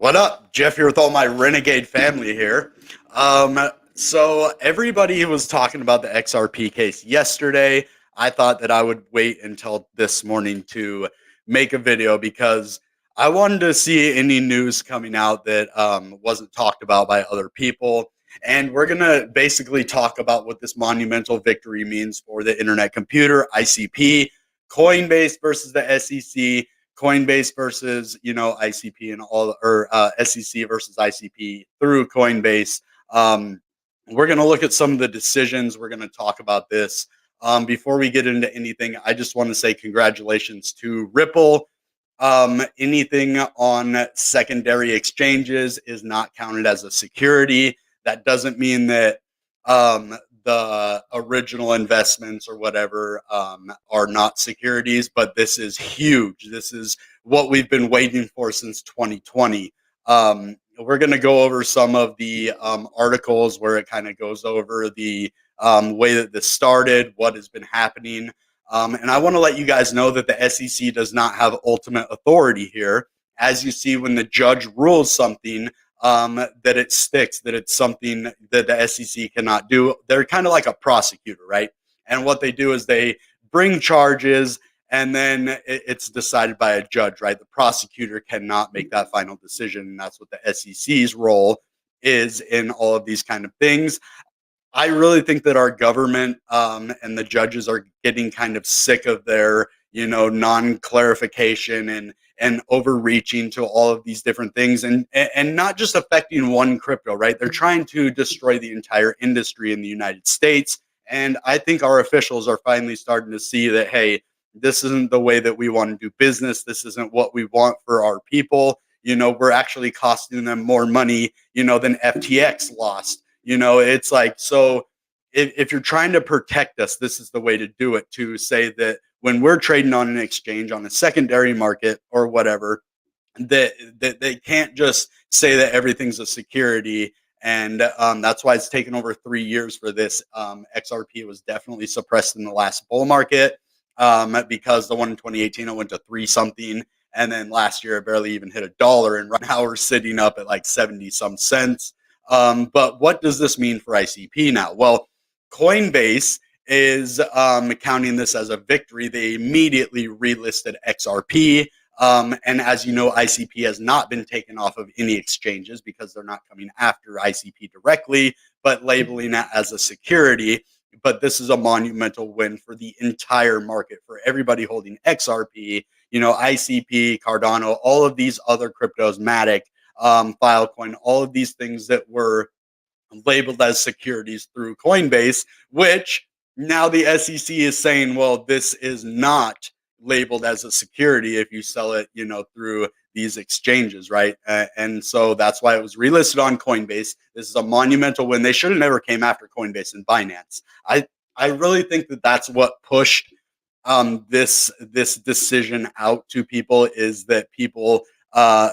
What up? Jeff here with all my Renegade family here. So everybody was talking about the XRP case yesterday. I thought that I would wait until this morning to make a video because I wanted to see any news coming out that wasn't talked about by other people. And we're going to basically talk about what this monumental victory means for the internet computer, ICP, Coinbase versus the SEC, Coinbase versus, ICP and all, or SEC versus ICP through Coinbase. We're going to look at some of the decisions. We're going to talk about this. Before we get into anything, I just want to say congratulations to Ripple. Anything on secondary exchanges is not counted as a security. That doesn't mean that the original investments or whatever are not securities, but this is huge. This is what we've been waiting for since 2020. We're going to go over some of the articles where it kind of goes over the way that this started, what has been happening. And I want to let you guys know that the SEC does not have ultimate authority here. As you see, when the judge rules something, that it sticks, that it's something that the SEC cannot do. They're kind of like a prosecutor, right? And what they do is they bring charges and then it's decided by a judge, right? The prosecutor cannot make that final decision. And that's what the SEC's role is in all of these kind of things. I really think that our government and the judges are getting kind of sick of their, non-clarification and overreaching to all of these different things and not just affecting one crypto, right? They're trying to destroy the entire industry in the United States. And I think our officials are finally starting to see that, hey, this isn't the way that we want to do business. This isn't what we want for our people. We're actually costing them more money, than FTX lost. It's like, so if you're trying to protect us, this is the way to do it, to say that when we're trading on an exchange, on a secondary market or whatever, that they can't just say that everything's a security. And that's why it's taken over 3 years for this. XRP was definitely suppressed in the last bull market because the one in 2018, it went to 3 something. And then last year, it barely even hit $1. And right now we're sitting up at like 70 some cents. But what does this mean for ICP now? Well, Coinbase is counting this as a victory. They immediately relisted XRP. And as you know, ICP has not been taken off of any exchanges because they're not coming after ICP directly, but labeling it as a security. But this is a monumental win for the entire market, for everybody holding XRP, ICP, Cardano, all of these other cryptos, Matic, Filecoin, all of these things that were labeled as securities through Coinbase, which now the SEC is saying, well, this is not labeled as a security if you sell it, through these exchanges, right? And so that's why it was relisted on Coinbase. This is a monumental win. They should have never came after Coinbase and Binance. I really think that that's what pushed this decision out to people, is that people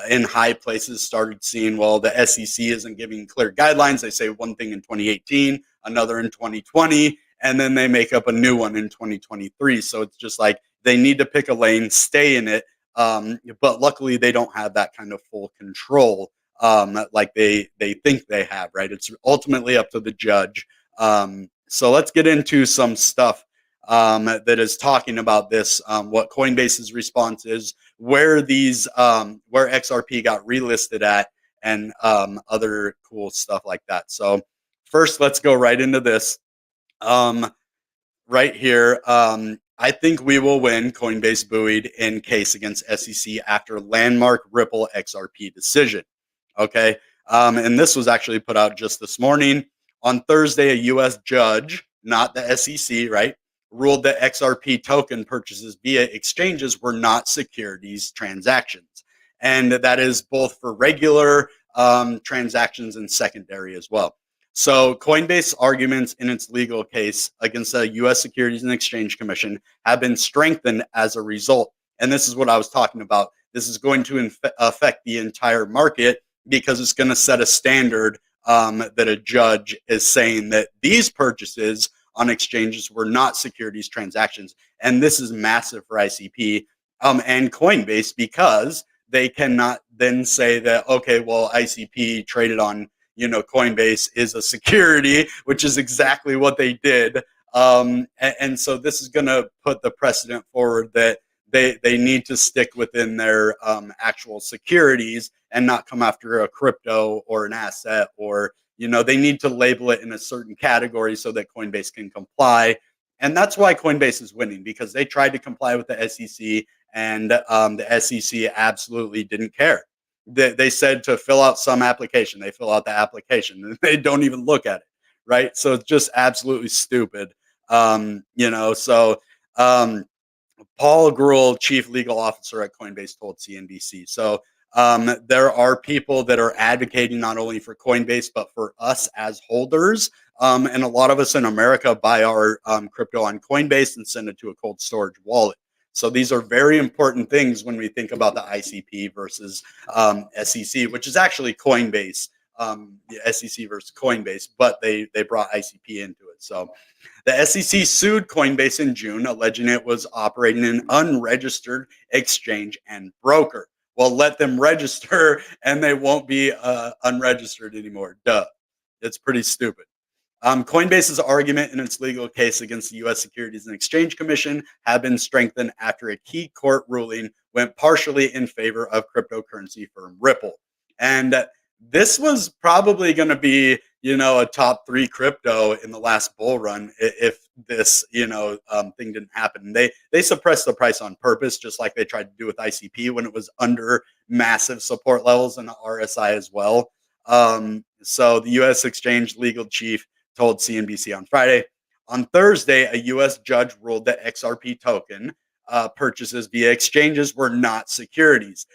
in high places started seeing, well, the SEC isn't giving clear guidelines. They say one thing in 2018, another in 2020, and then they make up a new one in 2023. So it's just like they need to pick a lane, stay in it. But luckily, they don't have that kind of full control like they think they have, right? It's ultimately up to the judge. So let's get into some stuff that is talking about this, what Coinbase's response is, where XRP got relisted at, and other cool stuff like that. So first, let's go right into this. Right here, I think we will win. Coinbase buoyed in case against SEC after landmark Ripple XRP decision. Okay, and this was actually put out just this morning. On Thursday, a U.S. judge, not the SEC, right, ruled that XRP token purchases via exchanges were not securities transactions. And that is both for regular transactions and secondary as well. So Coinbase arguments in its legal case against the U.S. Securities and Exchange Commission have been strengthened as a result. And this is what I was talking about. This is going to affect the entire market because it's going to set a standard that a judge is saying that these purchases on exchanges were not securities transactions. And this is massive for ICP and Coinbase because they cannot then say that, okay, well, ICP traded on, Coinbase is a security, which is exactly what they did. And so this is going to put the precedent forward that they need to stick within their actual securities and not come after a crypto or an asset, or they need to label it in a certain category so that Coinbase can comply. And that's why Coinbase is winning, because they tried to comply with the SEC, and the SEC absolutely didn't care. They said to fill out some application. They fill out the application and they don't even look at it, right? So it's just absolutely stupid. So Paul Grewal, chief legal officer at Coinbase, told CNBC. So there are people that are advocating not only for Coinbase, but for us as holders. And a lot of us in America buy our crypto on Coinbase and send it to a cold storage wallet. So these are very important things when we think about the ICP versus SEC, which is actually Coinbase, the SEC versus Coinbase, but they brought ICP into it. So the SEC sued Coinbase in June, alleging it was operating an unregistered exchange and broker. Well, let them register and they won't be unregistered anymore. Duh. It's pretty stupid. Coinbase's argument in its legal case against the U.S. Securities and Exchange Commission have been strengthened after a key court ruling went partially in favor of cryptocurrency firm Ripple. And this was probably going to be, a top 3 crypto in the last bull run if this, thing didn't happen. They suppressed the price on purpose, just like they tried to do with ICP when it was under massive support levels, and the RSI as well. So the U.S. Exchange legal chief told CNBC on Friday. On Thursday, a U.S. judge ruled that XRP token purchases via exchanges were not securities.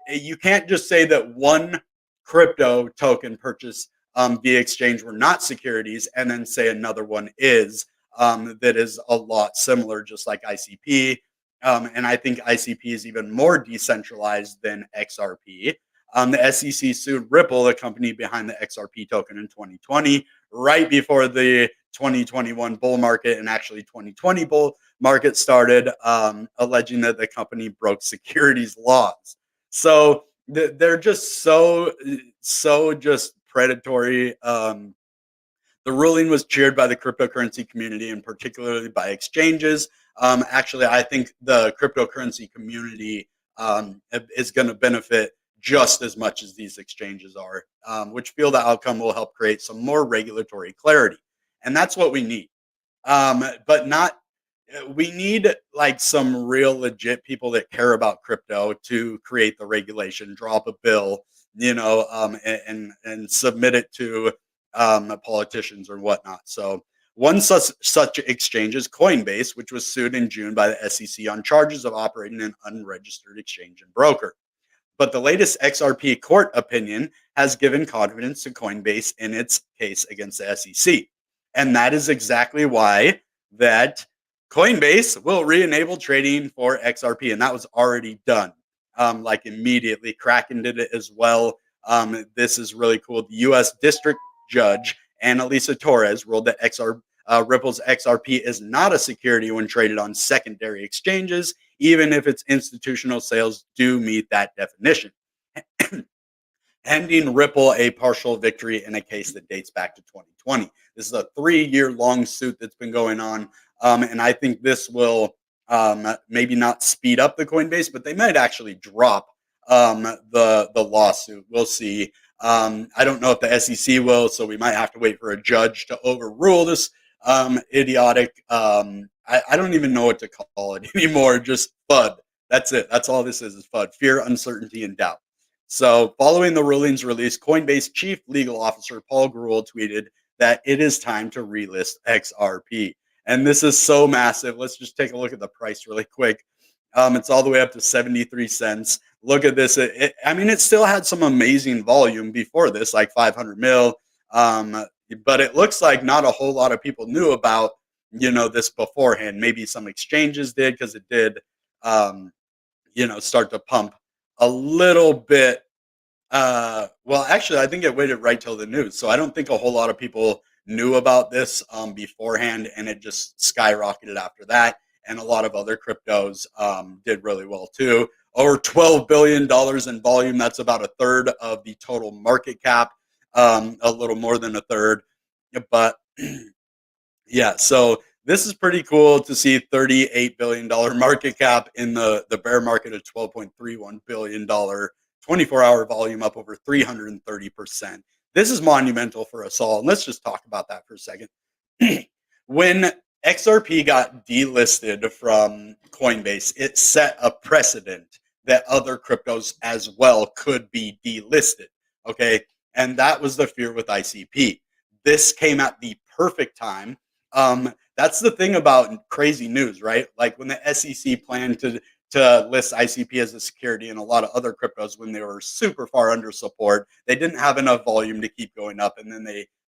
You can't just say that one crypto token purchase via exchange were not securities and then say another one is. That is a lot similar, just like ICP. And I think ICP is even more decentralized than XRP. The SEC sued Ripple, the company behind the XRP token, in 2020, right before the 2021 bull market and actually 2020 bull market started, alleging that the company broke securities laws. So they're just so just predatory. The ruling was cheered by the cryptocurrency community and particularly by exchanges. Actually, I think the cryptocurrency community is going to benefit just as much as these exchanges are, which feel the outcome will help create some more regulatory clarity. And that's what we need. We need like some real legit people that care about crypto to create the regulation, draw up a bill, and submit it to politicians or whatnot. So one such exchange is Coinbase, which was sued in June by the SEC on charges of operating an unregistered exchange and broker. But the latest XRP court opinion has given confidence to Coinbase in its case against the SEC. And that is exactly why that Coinbase will re-enable trading for XRP. And that was already done, like immediately. Kraken did it as well. This is really cool. The U.S. District Judge Annalisa Torres ruled that Ripple's XRP is not a security when traded on secondary exchanges, even if its institutional sales do meet that definition, handing Ripple a partial victory in a case that dates back to 2020. This is a 3-year-long suit that's been going on, and I think this will maybe not speed up the Coinbase, but they might actually drop the lawsuit. We'll see. I don't know if the SEC will, so we might have to wait for a judge to overrule this idiotic. I don't even know what to call it anymore. Just FUD. That's it. That's all this is FUD. Fear, uncertainty, and doubt. So following the ruling's release, Coinbase chief legal officer Paul Grewal tweeted that it is time to relist XRP. And this is so massive. Let's just take a look at the price really quick. It's all the way up to 73 cents. Look at this. It still had some amazing volume before this, like 500 mil. But it looks like not a whole lot of people knew about, this beforehand. Maybe some exchanges did, because it did, start to pump a little bit. Well, actually, I think it waited right till the news. So I don't think a whole lot of people knew about this beforehand, and it just skyrocketed after that. And a lot of other cryptos did really well too. over $12 billion in volume. That's about a third of the total market cap, a little more than a third. But yeah, so this is pretty cool to see $38 billion market cap in the bear market of $12.31 billion, 24-hour volume up over 330%. This is monumental for us all. And let's just talk about that for a second. When XRP got delisted from Coinbase, it set a precedent that other cryptos as well could be delisted. Okay. And that was the fear with ICP. This came at the perfect time. That's the thing about crazy news, right? Like when the SEC planned to list ICP as a security and a lot of other cryptos when they were super far under support, they didn't have enough volume to keep going up, and then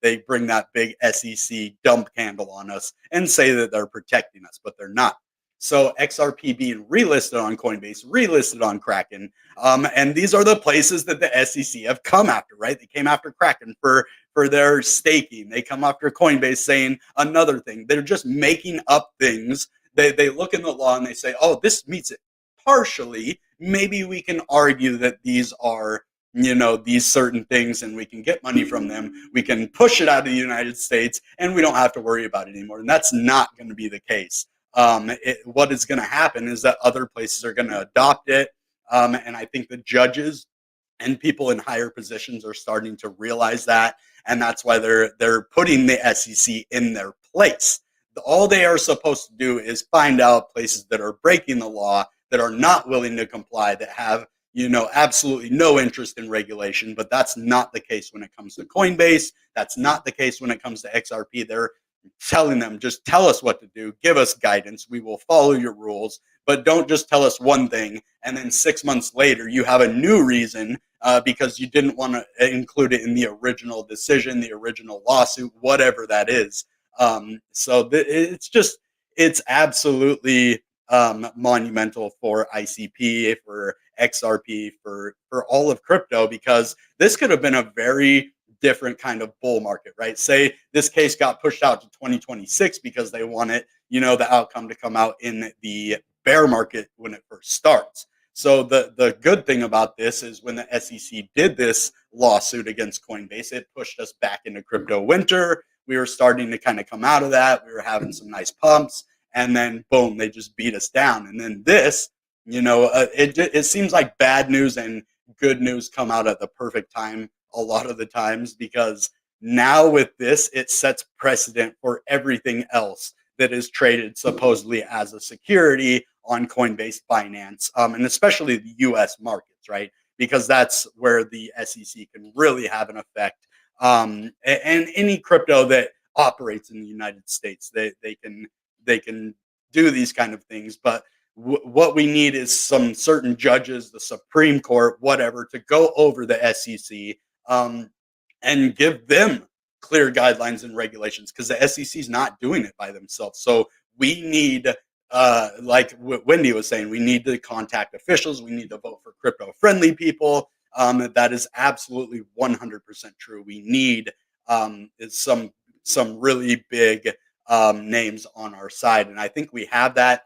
they bring that big SEC dump candle on us and say that they're protecting us, but they're not. So XRP being relisted on Coinbase, relisted on Kraken, and these are the places that the SEC have come after, right? They came after Kraken for their staking. They come after Coinbase saying another thing. They're just making up things. They look in the law and they say, oh, this meets it partially. Maybe we can argue that these are, these certain things and we can get money from them. We can push it out of the United States and we don't have to worry about it anymore. And that's not going to be the case. What is going to happen is that other places are going to adopt it. And I think the judges and people in higher positions are starting to realize that. And that's why they're putting the SEC in their place. All they are supposed to do is find out places that are breaking the law, that are not willing to comply, that have, absolutely no interest in regulation. But that's not the case when it comes to Coinbase. That's not the case when it comes to XRP. They're telling them, just tell us what to do, give us guidance, we will follow your rules, but don't just tell us one thing and then 6 months later you have a new reason because you didn't want to include it in the original decision, the original lawsuit, whatever that is. It's absolutely monumental for ICP, for XRP, for all of crypto, because this could have been a very different kind of bull market, right? Say this case got pushed out to 2026 because they wanted, the outcome to come out in the bear market when it first starts. So the good thing about this is when the SEC did this lawsuit against Coinbase, it pushed us back into crypto winter. We were starting to kind of come out of that. We were having some nice pumps, and then boom, they just beat us down. And then this, it seems like bad news and good news come out at the perfect time a lot of the times, because now with this, it sets precedent for everything else that is traded supposedly as a security on Coinbase, Binance, and especially the US markets, right? Because that's where the SEC can really have an effect. And any crypto that operates in the United States, they can do these kind of things. But what we need is some certain judges, the Supreme Court, whatever, to go over the SEC and give them clear guidelines and regulations, because the SEC is not doing it by themselves. So we need, like Wendy was saying, we need to contact officials. We need to vote for crypto-friendly people. That is absolutely 100% true. We need some really big names on our side, and I think we have that.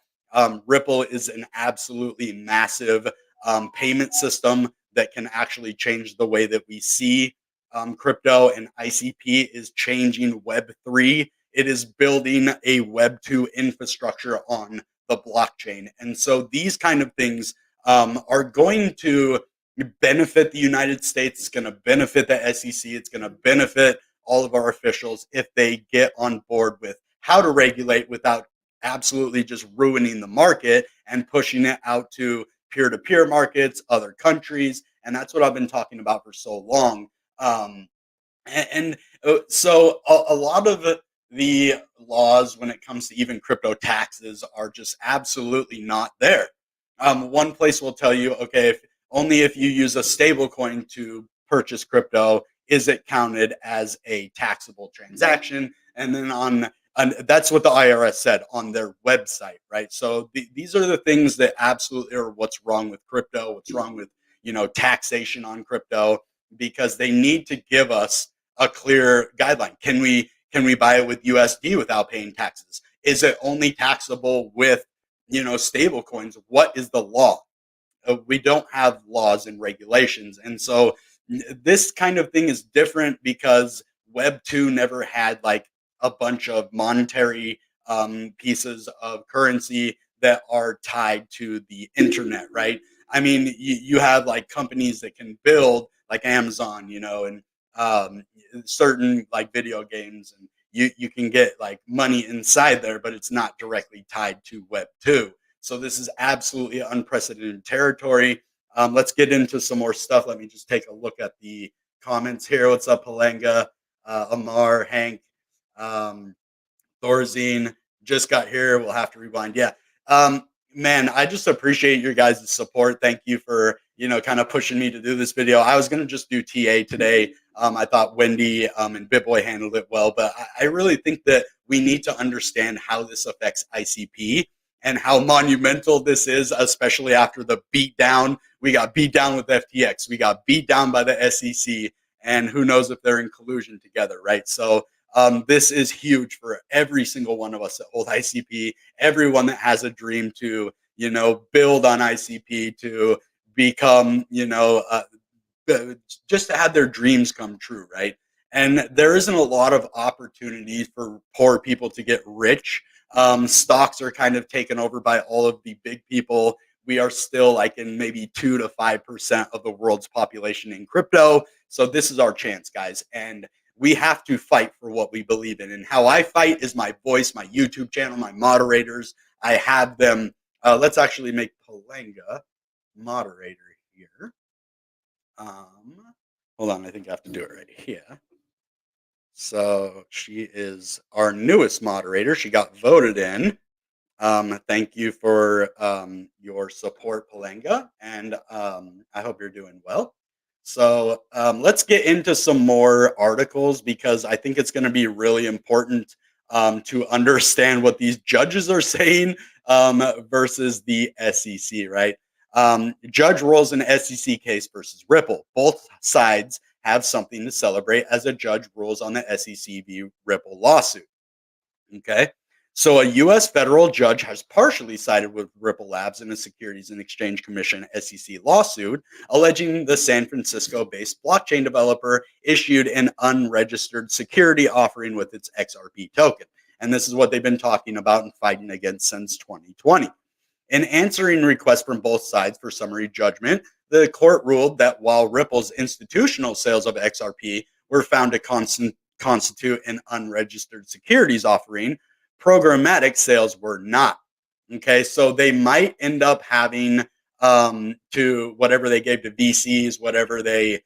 Ripple is an absolutely massive payment system that can actually change the way that we see crypto, and ICP is changing Web3. It is building a Web2 infrastructure on the blockchain. And so these kind of things are going to benefit the United States. It's going to benefit the SEC. It's going to benefit all of our officials if they get on board with how to regulate without absolutely just ruining the market and pushing it out to peer-to-peer markets, other countries. And that's what I've been talking about for so long. So a lot of the laws when it comes to even crypto taxes are just absolutely not there. One place will tell you, okay, only if you use a stable coin to purchase crypto is it counted as a taxable transaction. And then that's what the IRS said on their website, right? So these are the things that absolutely are what's wrong with crypto, what's wrong with, taxation on crypto, because they need to give us a clear guideline. Can we buy it with USD without paying taxes? Is it only taxable with, stable coins? What is the law? we don't have laws and regulations. And so this kind of thing is different because Web 2 never had like a bunch of monetary pieces of currency that are tied to the internet, right? I mean, you have like companies that can build like Amazon, and um, certain like video games, and you can get like money inside there, but it's not directly tied to Web 2. So this is absolutely unprecedented territory. Let's get into some more stuff. Let me just take a look at the comments here. What's up, Halenga, Amar, Hank, um, Thorzine just got here. We'll have to rewind. Yeah. Um, Man, I just appreciate your guys' support. Thank you for, kind of pushing me to do this video. I was going to just do TA today. I thought Wendy and BitBoy handled it well, but I really think that we need to understand how this affects ICP and how monumental this is, especially after the beat down. We got beat down with FTX. We got beat down by the SEC, and who knows if they're in collusion together, right? So this is huge for every single one of us that hold ICP, everyone that has a dream to, build on ICP, to become, just to have their dreams come true, right? And there isn't a lot of opportunities for poor people to get rich. Stocks are kind of taken over by all of the big people. We are still like in maybe 2 to 5% of the world's population in crypto. So this is our chance, guys. And we have to fight for what we believe in. And how I fight is my voice, my YouTube channel, my moderators. I have them. Let's actually make Palanga moderator here. Hold on, I think I have to do it right here. So she is our newest moderator. She got voted in. Thank you for your support, Palanga, and I hope you're doing well. So let's get into some more articles because I think it's going to be really important to understand what these judges are saying versus the SEC, right? Judge rules an SEC case versus Ripple. Both sides have something to celebrate as a judge rules on the SEC v. Ripple lawsuit. Okay. So a U.S. federal judge has partially sided with Ripple Labs in a Securities and Exchange Commission SEC lawsuit, alleging the San Francisco-based blockchain developer issued an unregistered security offering with its XRP token. And this is what they've been talking about and fighting against since 2020. In answering requests from both sides for summary judgment, the court ruled that while Ripple's institutional sales of XRP were found to constitute an unregistered securities offering, programmatic sales were not. Okay, so they might end up having to whatever they gave to VCs, whatever they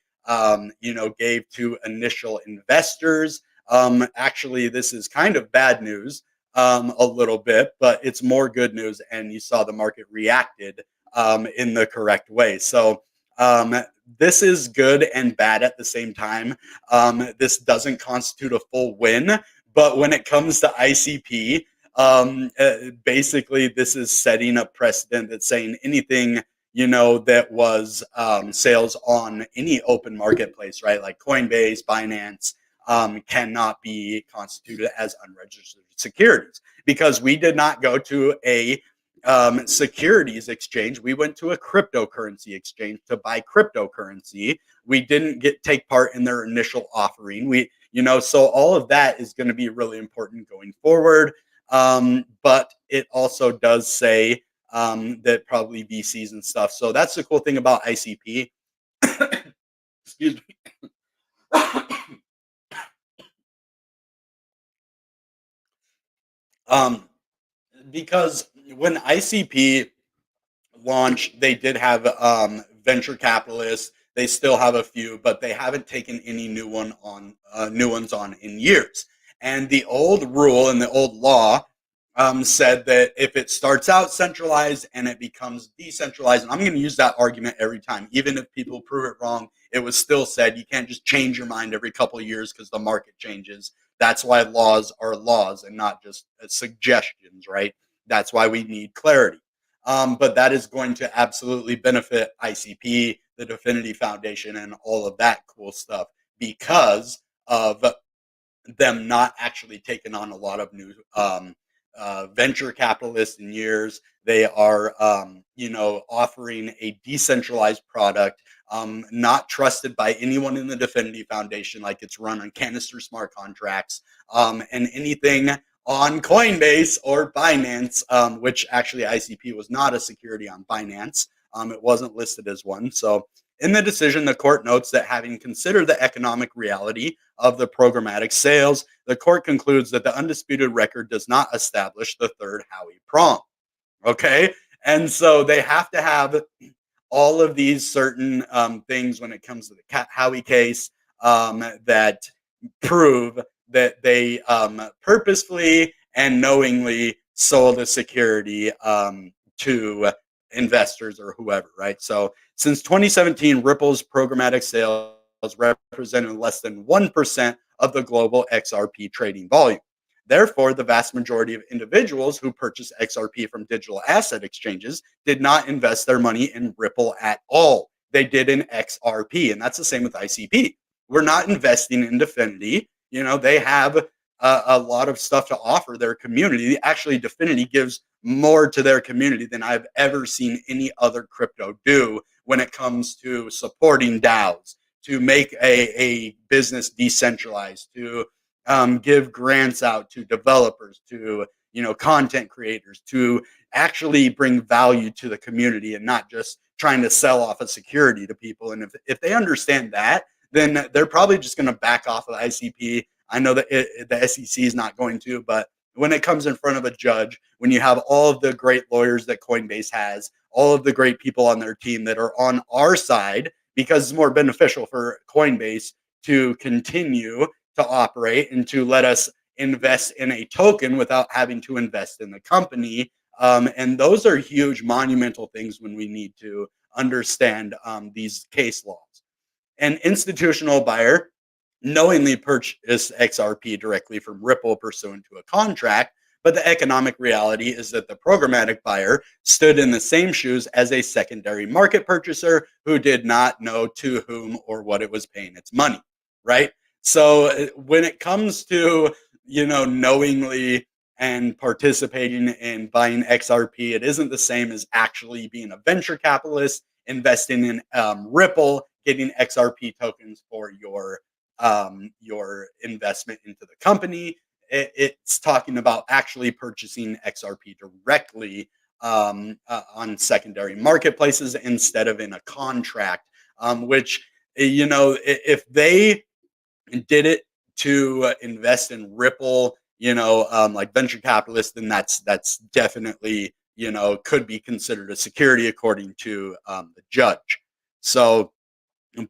gave to initial investors. Actually, this is kind of bad news a little bit, but it's more good news, and you saw the market reacted in the correct way. So this is good and bad at the same time. This doesn't constitute a full win, but when it comes to ICP, basically this is setting a precedent that's saying anything that was sales on any open marketplace, right, like Coinbase, Binance, cannot be constituted as unregistered securities because we did not go to a securities exchange. We went to a cryptocurrency exchange to buy cryptocurrency. We didn't take part in their initial offering. So all of that is going to be really important going forward. But it also does say that probably VCs and stuff. So that's the cool thing about ICP. Excuse me. Because when ICP launched, they did have venture capitalists. They still have a few, but they haven't taken any new ones on in years. And the old rule and the old law said that if it starts out centralized and it becomes decentralized, and I'm going to use that argument every time, even if people prove it wrong, it was still said you can't just change your mind every couple of years because the market changes. That's why laws are laws and not just suggestions, right? That's why we need clarity. But that is going to absolutely benefit ICP, the Definity Foundation, and all of that cool stuff because of them not actually taking on a lot of new venture capitalists in years. They are, offering a decentralized product, not trusted by anyone in the Definity Foundation, like it's run on canister smart contracts, and anything on Coinbase or Binance, which actually ICP was not a security on Binance. It wasn't listed as one. So in the decision, the court notes that having considered the economic reality of the programmatic sales, the court concludes that the undisputed record does not establish the third Howey prong. Okay. And so they have to have all of these certain things when it comes to the Howey case that prove that they purposefully and knowingly sold a security to investors or whoever, right? So since 2017, Ripple's programmatic sales represented less than 1% of the global XRP trading volume. Therefore, the vast majority of individuals who purchase XRP from digital asset exchanges did not invest their money in Ripple at all. They did in XRP, and that's the same with ICP. We're not investing in Definity. They have a lot of stuff to offer their community. Actually, Definity gives more to their community than I've ever seen any other crypto do when it comes to supporting DAOs, to make a business decentralized, to give grants out to developers, to content creators, to actually bring value to the community and not just trying to sell off a security to people. And if they understand that, then they're probably just going to back off of the ICP. I know that the SEC is not going to, but when it comes in front of a judge, when you have all of the great lawyers that Coinbase has, all of the great people on their team that are on our side, because it's more beneficial for Coinbase to continue to operate and to let us invest in a token without having to invest in the company. And those are huge, monumental things when we need to understand these case laws. An institutional buyer knowingly purchased XRP directly from Ripple pursuant to a contract, but the economic reality is that the programmatic buyer stood in the same shoes as a secondary market purchaser who did not know to whom or what it was paying its money, right? So when it comes to, knowingly and participating in buying XRP, it isn't the same as actually being a venture capitalist, investing in Ripple, getting XRP tokens for your investment into the company. It's talking about actually purchasing XRP directly on secondary marketplaces instead of in a contract, which, if they did it to invest in Ripple, like venture capitalists, then that's definitely, could be considered a security according to the judge. So,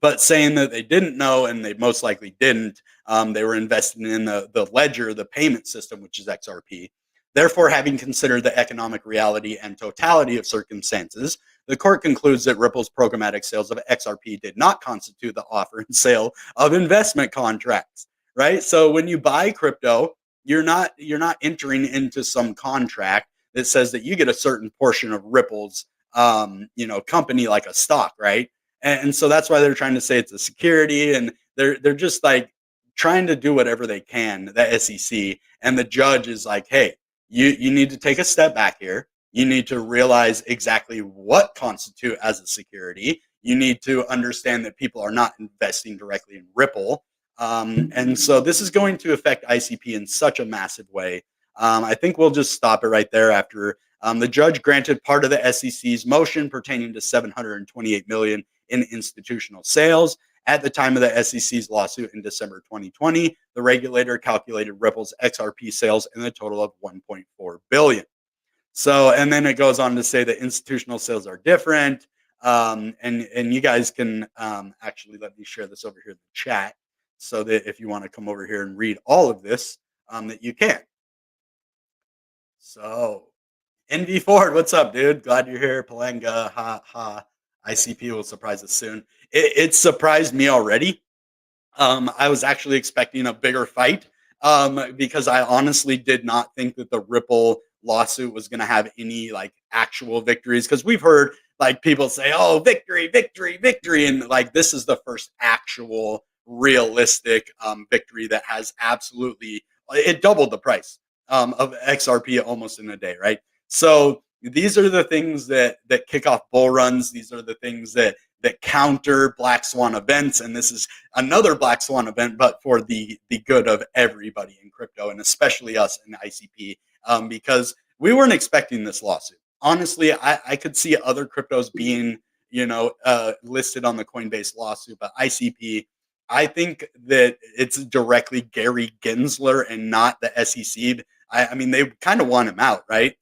but saying that they didn't know, and they most likely didn't, they were investing in the ledger, the payment system, which is XRP. Therefore, having considered the economic reality and totality of circumstances, the court concludes that Ripple's programmatic sales of XRP did not constitute the offer and sale of investment contracts, right? So when you buy crypto, you're not entering into some contract that says that you get a certain portion of Ripple's company, like a stock, right? And so that's why they're trying to say it's a security, and they're just like trying to do whatever they can, the SEC. And the judge is like, hey, you need to take a step back here. You need to realize exactly what constitutes as a security. You need to understand that people are not investing directly in Ripple. And so this is going to affect ICP in such a massive way. I think we'll just stop it right there after the judge granted part of the SEC's motion pertaining to $728 million in institutional sales. At the time of the SEC's lawsuit in December 2020, the regulator calculated Ripple's XRP sales in a total of $1.4 billion. So, and then it goes on to say that institutional sales are different. And you guys can actually let me share this over here in the chat so that if you want to come over here and read all of this, that you can. So, NV Ford, what's up, dude? Glad you're here. Palanga, ha, ha. ICP will surprise us soon. It surprised me already. I was actually expecting a bigger fight because I honestly did not think that the Ripple lawsuit was going to have any like actual victories, because we've heard like people say, oh, victory, victory, victory. And like this is the first actual realistic victory that has absolutely, it doubled the price. of XRP almost in a day, right? So these are the things that kick off bull runs. These are the things that counter black swan events, and this is another black swan event, but for the good of everybody in crypto, and especially us in ICP, because we weren't expecting this lawsuit. Honestly, I could see other cryptos being listed on the Coinbase lawsuit, but ICP, I think that it's directly Gary Gensler and not the SEC. I mean, they kind of want him out, right?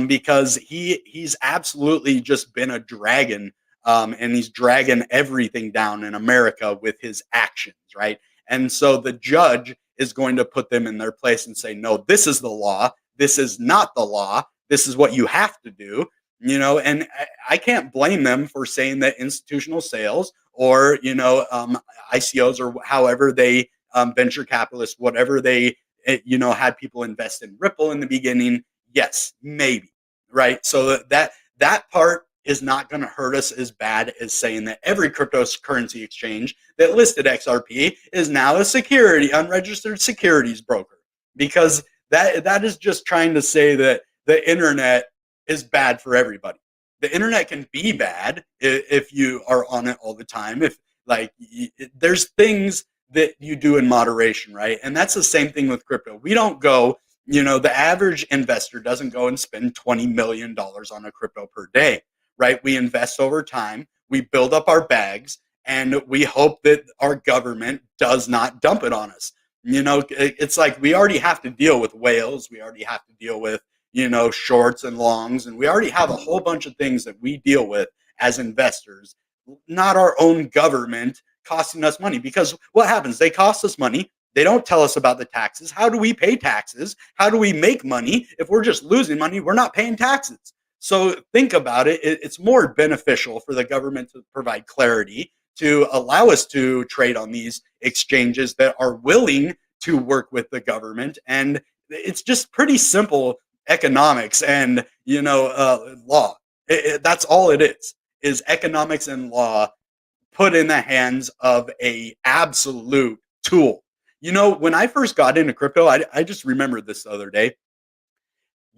Because he's absolutely just been a dragon, and he's dragging everything down in America with his actions, right? And so the judge is going to put them in their place and say, no, this is the law. This is not the law. This is what you have to do. And I can't blame them for saying that institutional sales or ICOs or however they venture capitalists, whatever they had people invest in Ripple in the beginning. Yes, maybe, right? So that part is not going to hurt us as bad as saying that every cryptocurrency exchange that listed XRP is now a unregistered securities broker, because that is just trying to say that the internet is bad for everybody. The internet can be bad if you are on it all the time. If there's things that you do in moderation, right? And that's the same thing with crypto. We don't go, the average investor doesn't go and spend $20 million on a crypto per day, right? We invest over time, we build up our bags, and we hope that our government does not dump it on us. It's like we already have to deal with whales. We already have to deal with shorts and longs. And we already have a whole bunch of things that we deal with as investors, not our own government costing us money. Because what happens? They cost us money. They don't tell us about the taxes. How do we pay taxes? How do we make money? If we're just losing money, we're not paying taxes. So think about it. It's more beneficial for the government to provide clarity, to allow us to trade on these exchanges that are willing to work with the government. And it's just pretty simple economics and law. That's all it is economics and law put in the hands of a absolute tool. When I first got into crypto, I just remembered this the other day.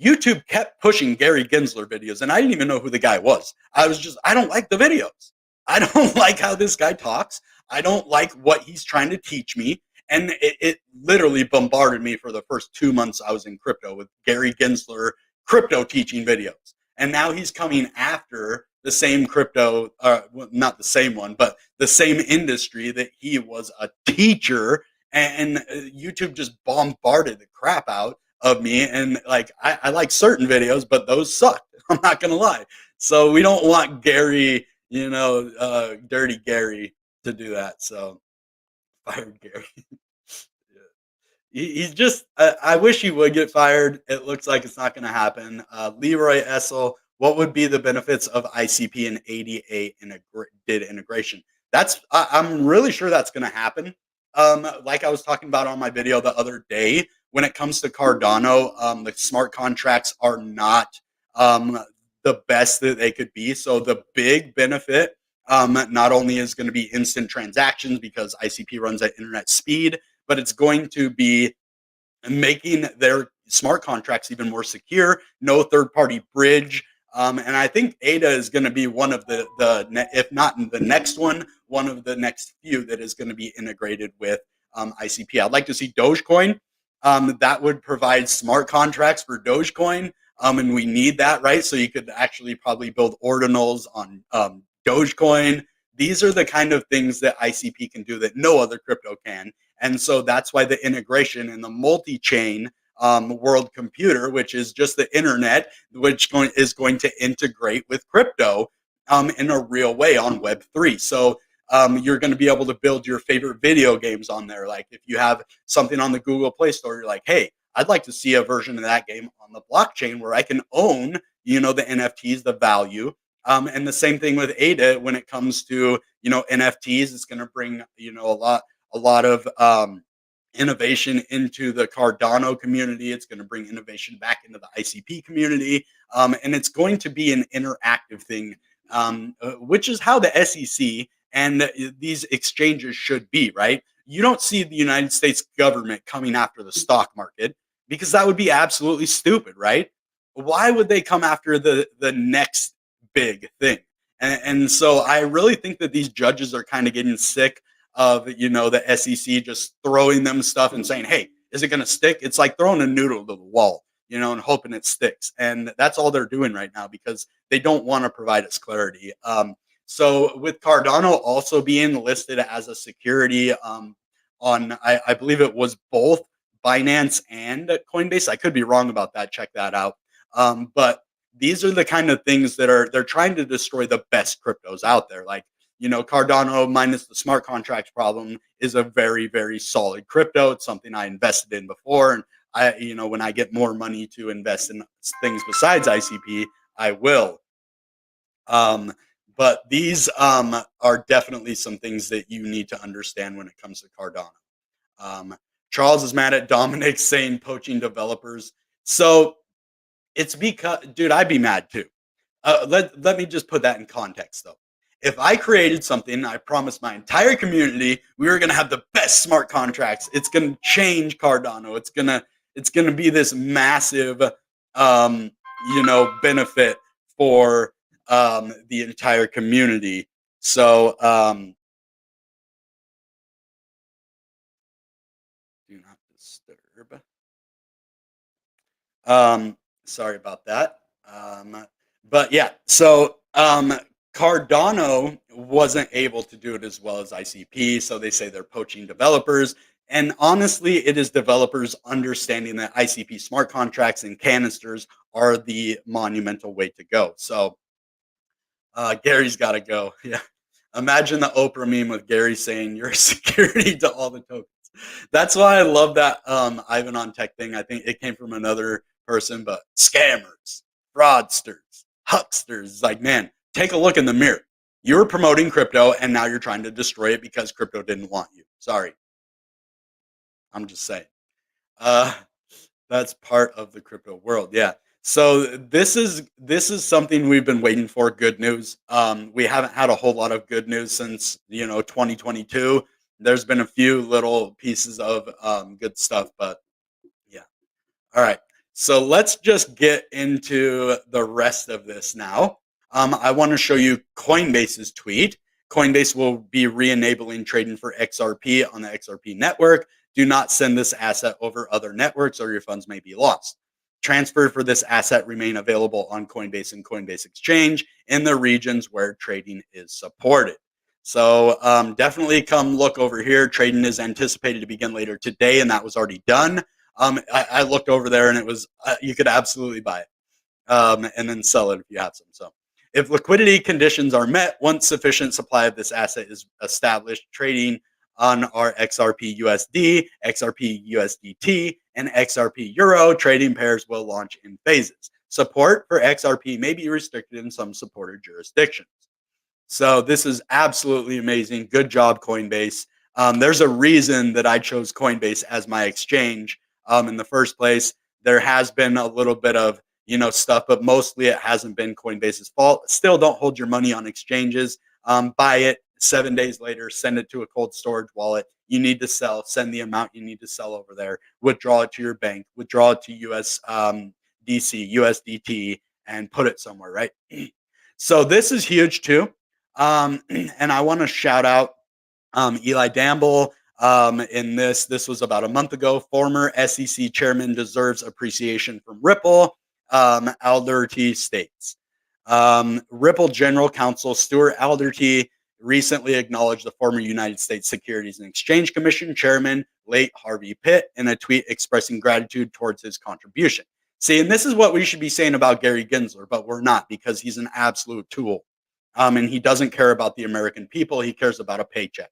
YouTube kept pushing Gary Gensler videos, and I didn't even know who the guy was. I don't like the videos. I don't like how this guy talks. I don't like what he's trying to teach me. And it literally bombarded me for the first 2 months I was in crypto with Gary Gensler crypto teaching videos. And now he's coming after the same crypto, well, not the same one, but the same industry that he was a teacher. And YouTube just bombarded the crap out of me. And I like certain videos, but those sucked. I'm not going to lie. So we don't want Gary, Dirty Gary to do that. So fired Gary. He's just, I wish he would get fired. It looks like it's not going to happen. Leroy Essel, what would be the benefits of ICP and ADA did integration? I'm really sure that's going to happen. Like I was talking about on my video the other day, when it comes to Cardano, the smart contracts are not the best that they could be. So the big benefit not only is going to be instant transactions because ICP runs at internet speed, but it's going to be making their smart contracts even more secure, no third-party bridge. And I think ADA is going to be one of if not the next one of the next few that is going to be integrated with ICP. I'd like to see Dogecoin. That would provide smart contracts for Dogecoin. And we need that, right? So you could actually probably build ordinals on Dogecoin. These are the kind of things that ICP can do that no other crypto can. And so that's why the integration in the multi-chain world computer, which is just the internet, which is going to integrate with crypto in a real way on Web3. So you're going to be able to build your favorite video games on there. Like if you have something on the Google Play Store, you're like, hey, I'd like to see a version of that game on the blockchain where I can own, the NFTs, the value. And the same thing with ADA when it comes to, NFTs. It's going to bring, a lot of innovation into the Cardano community. It's going to bring innovation back into the ICP community. And it's going to be an interactive thing, which is how the SEC and these exchanges should be, right? You don't see the United States government coming after the stock market. because that would be absolutely stupid, right? Why would they come after the next big thing? And so I really think that these judges are kind of getting sick of, the SEC just throwing them stuff and saying, "Hey, is it going to stick?" It's like throwing a noodle to the wall, and hoping it sticks. And that's all they're doing right now because they don't want to provide us clarity. So with Cardano also being listed as a security on, I believe it was both Binance and Coinbase. I could be wrong about that. Check that out. But these are the kind of things that they're trying to destroy the best cryptos out there. Like, Cardano minus the smart contracts problem is a very, very solid crypto. It's something I invested in before. And when I get more money to invest in things besides ICP, I will. But these are definitely some things that you need to understand when it comes to Cardano. Charles is mad at Dominic saying poaching developers. So it's because, dude, I'd be mad too. Let me just put that in context, though. If I created something, I promised my entire community we were gonna have the best smart contracts. It's gonna change Cardano. It's gonna be this massive, benefit for the entire community. So do not disturb. Sorry about that. But yeah, so Cardano wasn't able to do it as well as ICP, so they say they're poaching developers. And honestly, it is developers understanding that ICP smart contracts and canisters are the monumental way to go. So Gary's got to go. Yeah. Imagine the Oprah meme with Gary saying you're a security to all the tokens. That's why I love that Ivan on Tech thing. I think it came from another person, but scammers, fraudsters, hucksters. Like, man, take a look in the mirror. You were promoting crypto and now you're trying to destroy it because crypto didn't want you. Sorry. I'm just saying. That's part of the crypto world. Yeah. So this is something we've been waiting for. Good news. We haven't had a whole lot of good news since 2022. There's been a few little pieces of good stuff, but yeah. All right. So let's just get into the rest of this now. I want to show you Coinbase's tweet. Coinbase will be re-enabling trading for XRP on the XRP network. Do not send this asset over other networks or your funds may be lost. Transfer for this asset remain available on Coinbase and Coinbase Exchange in the regions where trading is supported. So definitely come look over here. Trading is anticipated to begin later today, and that was already done. I looked over there, and it was you could absolutely buy it and then sell it if you have some. So if liquidity conditions are met, once sufficient supply of this asset is established, trading on our XRP USD, XRP USDT, and XRP Euro trading pairs will launch in phases. Support for XRP may be restricted in some supported jurisdictions. So this is absolutely amazing. Good job, Coinbase. There's a reason that I chose Coinbase as my exchange in the first place. There has been a little bit of stuff, but mostly it hasn't been Coinbase's fault. Still, don't hold your money on exchanges. Buy it 7 days later, send it to a cold storage wallet. You need to sell, send the amount you need to sell over there, withdraw it to your bank, withdraw it to DC, USDT, and put it somewhere, right? So this is huge too. And I want to shout out Eli Damble in this. This was about a month ago. Former SEC chairman deserves appreciation from Ripple. Alderty states. Ripple General Counsel Stuart Alderty recently acknowledged the former United States Securities and Exchange Commission chairman, late Harvey Pitt, in a tweet expressing gratitude towards his contribution. See, and this is what we should be saying about Gary Gensler, but we're not because he's an absolute tool. And he doesn't care about the American people. He cares about a paycheck.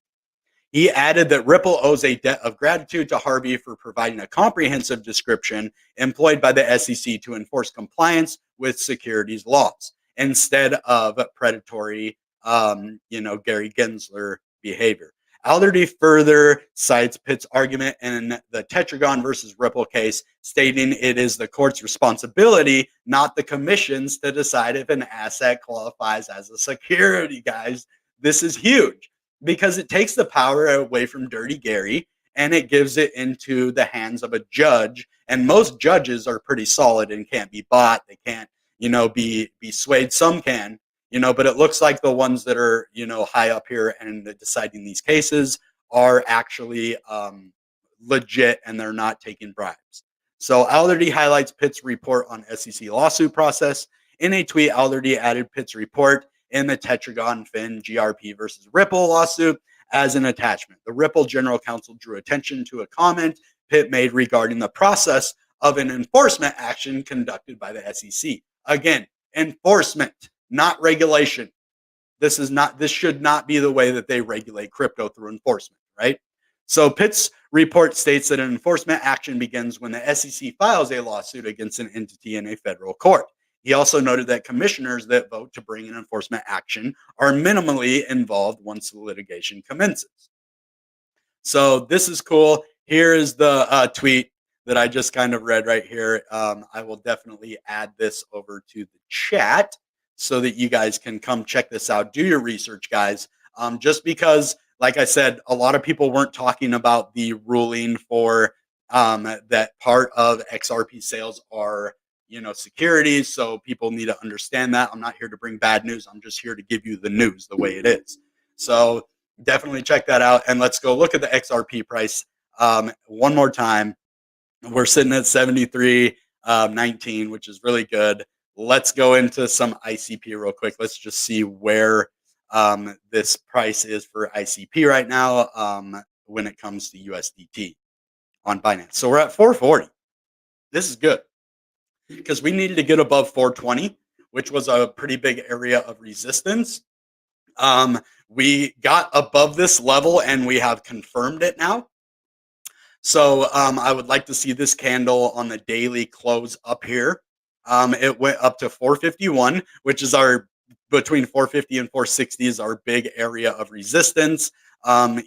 He added that Ripple owes a debt of gratitude to Harvey for providing a comprehensive description employed by the SEC to enforce compliance with securities laws instead of predatory, Gary Gensler behavior. Alderty further cites Pitt's argument in the Tetragon versus Ripple case, stating it is the court's responsibility, not the commission's, to decide if an asset qualifies as a security, guys. This is huge because it takes the power away from Dirty Gary and it gives it into the hands of a judge. And most judges are pretty solid and can't be bought. They can't, be swayed. Some can, but it looks like the ones that are, high up here and deciding these cases are actually legit and they're not taking bribes. So Alderdy highlights Pitt's report on SEC lawsuit process. In a tweet, Alderdy added Pitt's report in the Tetragon Fin GRP versus Ripple lawsuit as an attachment. The Ripple general counsel drew attention to a comment Pitt made regarding the process of an enforcement action conducted by the SEC. Again, enforcement, not regulation. This should not be the way that they regulate crypto, through enforcement, right? So Pitt's report states that an enforcement action begins when the SEC files a lawsuit against an entity in a federal court. He also noted that commissioners that vote to bring an enforcement action are minimally involved once the litigation commences. So this is cool. Here is the tweet that I just kind of read right here. I will definitely add this over to the chat so that you guys can come check this out. Do your research, guys. Just because, like I said, a lot of people weren't talking about the ruling for that part of XRP sales are, securities. So people need to understand that. I'm not here to bring bad news. I'm just here to give you the news the way it is. So definitely check that out. And let's go look at the XRP price one more time. We're sitting at 73.19, which is really good. Let's go into some ICP real quick. Let's just see where this price is for ICP right now when it comes to USDT on Binance. So we're at 440. This is good because we needed to get above 420, which was a pretty big area of resistance. We got above this level and we have confirmed it now. So I would like to see this candle on the daily close up here. It went up to 451, which is our between 450 and 460 is our big area of resistance.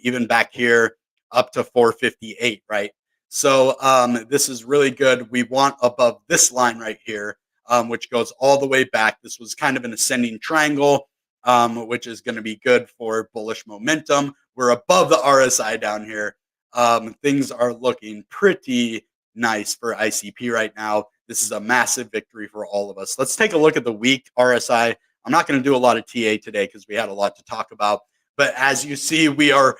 Even back here up to 458, right? So this is really good. We want above this line right here, which goes all the way back. This was kind of an ascending triangle, which is going to be good for bullish momentum. We're above the RSI down here. Things are looking pretty nice for ICP right now. This is a massive victory for all of us. Let's take a look at the week RSI. I'm not going to do a lot of TA today because we had a lot to talk about. But as you see, we are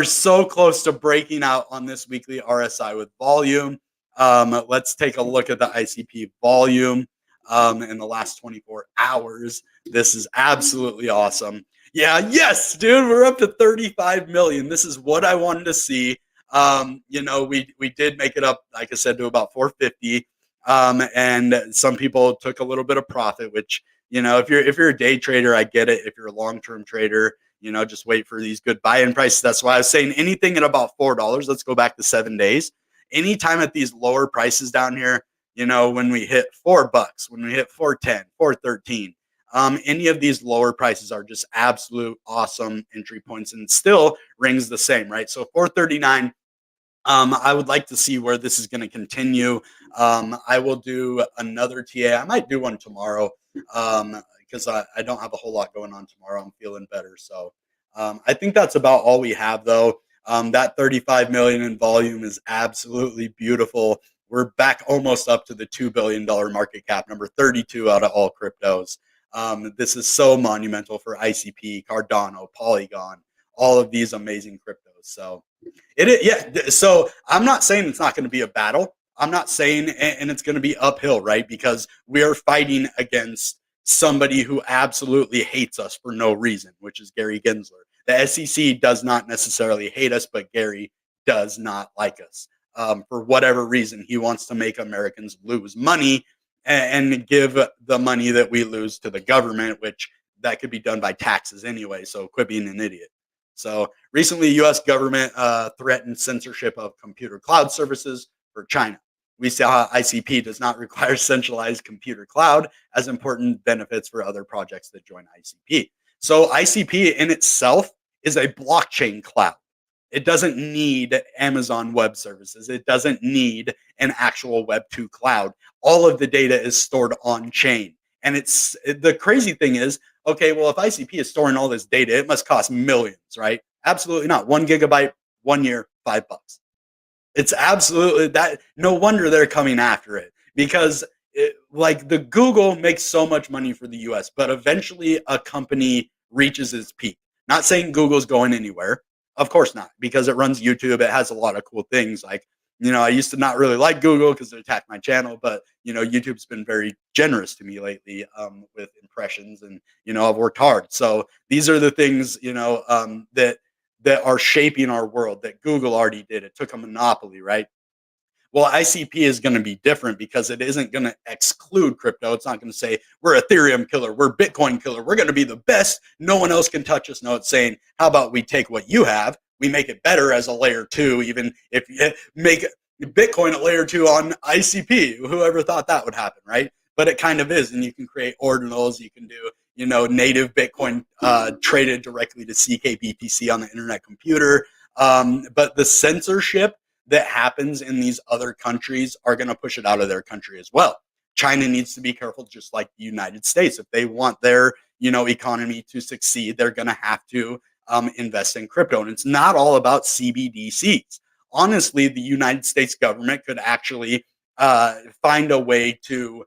so close to breaking out on this weekly RSI with volume. Let's take a look at the ICP volume in the last 24 hours. This is absolutely awesome. Yeah, yes, dude, we're up to 35 million. This is what I wanted to see. We did make it up, like I said, to about 450. And some people took a little bit of profit, which, if you're a day trader, I get it. If you're a long-term trader, just wait for these good buy-in prices. That's why I was saying anything at about $4. Let's go back to 7 days. Anytime at these lower prices down here, when we hit $4, when we hit 410, 413, any of these lower prices are just absolute awesome entry points, and still rings the same, right? So 439. I would like to see where this is going to continue. I will do another TA. I might do one tomorrow because I don't have a whole lot going on tomorrow. I'm feeling better. So I think that's about all we have, though. That 35 million in volume is absolutely beautiful. We're back almost up to the $2 billion market cap, number 32 out of all cryptos. This is so monumental for ICP, Cardano, Polygon, all of these amazing cryptos. So So I'm not saying it's not going to be a battle. I'm not saying, and it's going to be uphill, right? Because we are fighting against somebody who absolutely hates us for no reason, which is Gary Gensler. The SEC does not necessarily hate us, but Gary does not like us. For whatever reason, he wants to make Americans lose money and give the money that we lose to the government, which that could be done by taxes anyway. So quit being an idiot. So recently, U.S. government threatened censorship of computer cloud services for China. We saw ICP does not require centralized computer cloud as important benefits for other projects that join ICP. So ICP in itself is a blockchain cloud. It doesn't need Amazon Web Services. It doesn't need an actual Web 2 cloud. All of the data is stored on chain. And the crazy thing is, okay, well, if ICP is storing all this data, it must cost millions, right? Absolutely not. 1 gigabyte 1 year, $5. It's absolutely that. No wonder they're coming after it because like the Google makes so much money for the US, but eventually a company reaches its peak. Not saying Google's going anywhere. Of course not, because it runs YouTube. It has a lot of cool things. Like, I used to not really like Google because it attacked my channel, but YouTube's been very generous to me lately with impressions, and I've worked hard. So these are the things that are shaping our world that Google already did. It took a monopoly, right? Well, ICP is going to be different because it isn't going to exclude crypto. It's not going to say we're Ethereum killer, we're Bitcoin killer, we're going to be the best. No one else can touch us. No, it's saying, how about we take what you have, we make it better as a layer 2, even if you make Bitcoin a layer 2 on ICP. Whoever thought that would happen, right? But it kind of is, and you can create ordinals. You can do native Bitcoin traded directly to CKBTC on the internet computer. But the censorship that happens in these other countries are going to push it out of their country as well. China needs to be careful, just like the United States. If they want their economy to succeed, they're going to have to invest in crypto. And it's not all about CBDCs. Honestly, the United States government could actually find a way to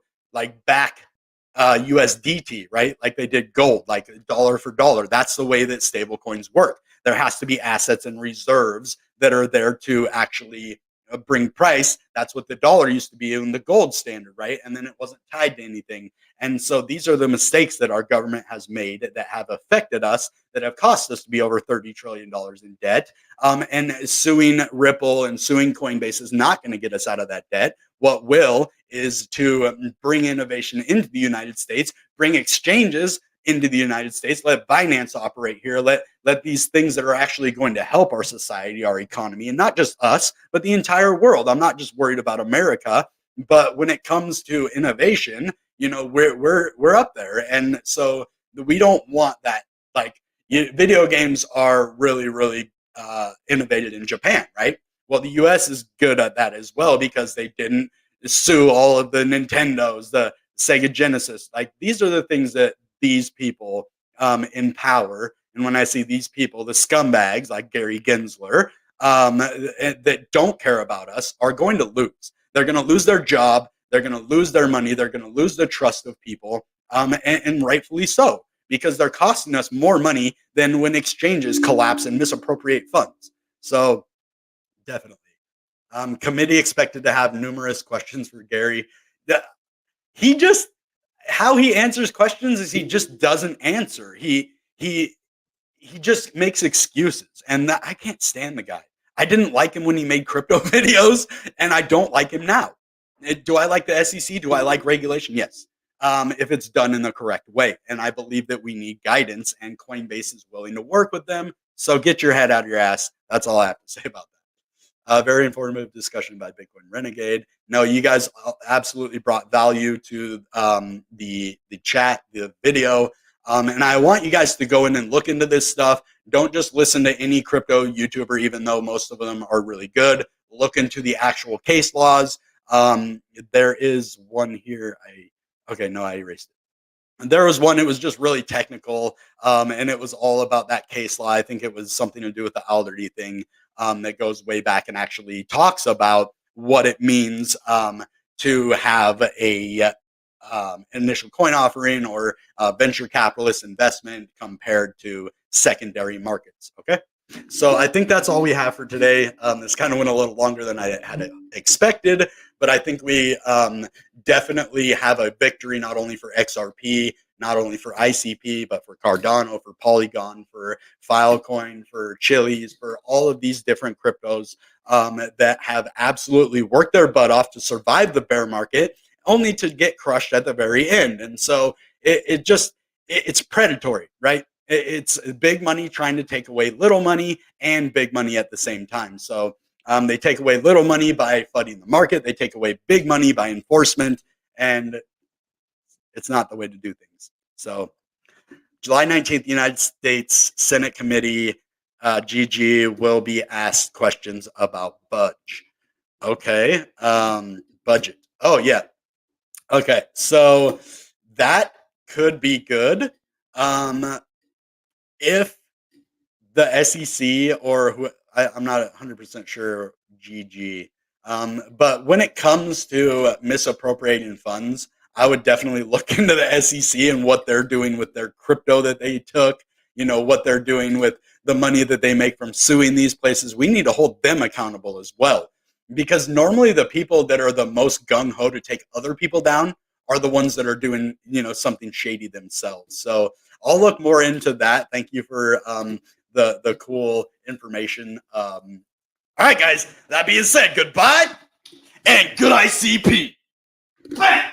back USDT, right? Like they did gold, like dollar for dollar. That's the way that stable coins work. There has to be assets and reserves that are there to actually bring price. That's what the dollar used to be in the gold standard, right? And then it wasn't tied to anything. And so these are the mistakes that our government has made that have affected us, that have cost us to be over $30 trillion in debt. And suing Ripple and suing Coinbase is not going to get us out of that debt. What will is to bring innovation into the United States, bring exchanges into the United States, let Binance operate here, let these things that are actually going to help our society, our economy, and not just us, but the entire world. I'm not just worried about America, but when it comes to innovation, we're up there. And so we don't want that. Like, video games are really, really innovated in Japan, right? Well, the US is good at that as well because they didn't sue all of the Nintendos, the Sega Genesis. Like, these are the things that these people in power, and when I see these people, the scumbags like Gary Gensler, that don't care about us, are going to lose. They're going to lose their job. They're going to lose their money. They're going to lose the trust of people, and rightfully so, because they're costing us more money than when exchanges collapse and misappropriate funds. So definitely. Committee expected to have numerous questions for Gary. He just, how he answers questions is he just doesn't answer. He just makes excuses, and I can't stand the guy. I didn't like him when he made crypto videos, and I don't like him now. Do I like the SEC? Do I like regulation? Yes, if it's done in the correct way. And I believe that we need guidance, and Coinbase is willing to work with them. So get your head out of your ass. That's all I have to say about that. Very informative discussion by Bitcoin Renegade. No, you guys absolutely brought value to the chat, the video. And I want you guys to go in and look into this stuff. Don't just listen to any crypto YouTuber, even though most of them are really good. Look into the actual case laws. There is one here. I erased it. There was one, it was just really technical, and it was all about that case law. I think it was something to do with the Alderdy thing, that goes way back and actually talks about what it means to have a initial coin offering or venture capitalist investment compared to secondary markets. Okay. So I think that's all we have for today. This kind of went a little longer than I had expected, but I think we definitely have a victory, not only for XRP, not only for ICP, but for Cardano, for Polygon, for Filecoin, for Chiliz, for all of these different cryptos that have absolutely worked their butt off to survive the bear market, only to get crushed at the very end. And so it's predatory, right? It's big money trying to take away little money, and big money at the same time. So they take away little money by flooding the market. They take away big money by enforcement, and it's not the way to do things. So July 19th, United States Senate Committee, GG, will be asked questions about budge. Okay. Budget. Oh, yeah. Okay. So that could be good. If the SEC or I'm not 100% sure. GG. But when it comes to misappropriating funds, I would definitely look into the SEC and what they're doing with their crypto that they took, what they're doing with the money that they make from suing these places. We need to hold them accountable as well. Because normally the people that are the most gung-ho to take other people down are the ones that are doing, something shady themselves. So I'll look more into that. Thank you for the cool information. All right, guys. That being said, goodbye and good ICP. Bang!